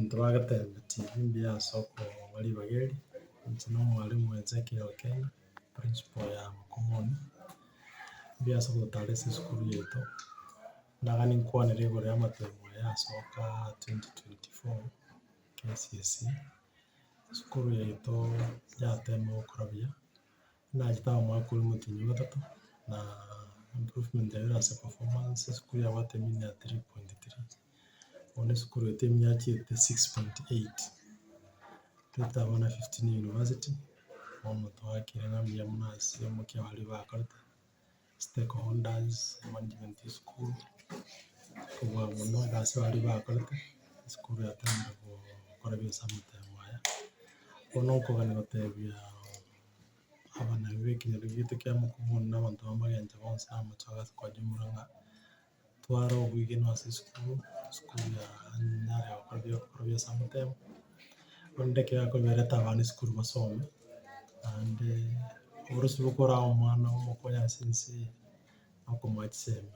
Abantu bagatemba TV mbia soko bari bageri no mwalimu Ezekiel Kenya principal ya Mukomoni mbia soko tarese skuru yetu ndagani nkwanire igoro y'amatemo yasoka 2024 KCSE skuru yetu yatemo kurabia najita mwaka uri mutinyi gatatu na improvement ya rasa performance skuru ya watemini ya 3.3 one skuru yetu imyaki 6.8 tutabona 15 university ono twakire ngamya munasi muke bali bakarita stakeholders management school kuba muno gase bali bakarita skuru ya tanda gukora byose amutema ono ko gani batebya abana bekinye bigite kya Mukomoni n'abantu bamagenge bonse amachaga kwa jumuranga twaro bwige no skuru ya nyare okabyo byose amutema ondeke yakobera tabani skuru basome and urusi bukora umwana w'umukonya sinsi akomwachiseme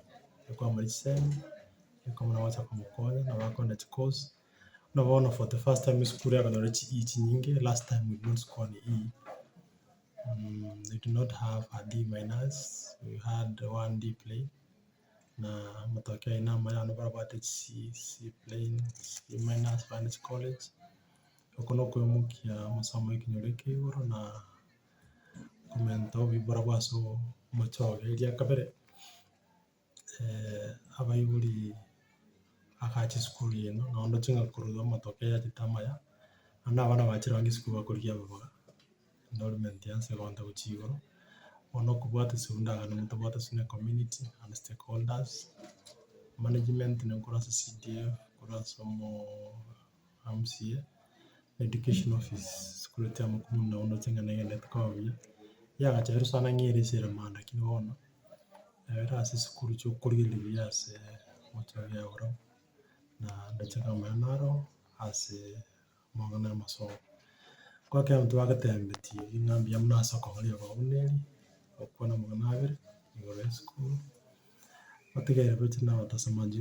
kwa maliseme kwa mnawacha kumukonya na wako na course na wana for the first time skuru ya kana ichi nyingi last time we don't score E. They do not have a D minus. We had 1D plane. Na matokeo ina mayano barabate C plane C minus finance college. Okono kwemukia masomo ikinyoreke uro na komento bibarabaso muchoge iria kabere abayiburi akachi skuru yeno na ndo chinga kurudo matokeo ya titamaya anda abana bachirangi skuru bakuriya baba enrollment yanse kwanda kuchigoro ono kubwata sunda na mutabwata sune community and stakeholders management na kurasa CDF kurasa mo MCA education office security amukumu na ono chinga na net kawya ya gacheru sana ngiri sira manda kinona era sikuru cyo kurigire byase mucho ya oro na ndachaka manaro ase mongana maso kwa kaya mtu wagatembe TV ngambi yamna soko bali abuneri okwana mwanabere ngore school batigere bete na batasamaji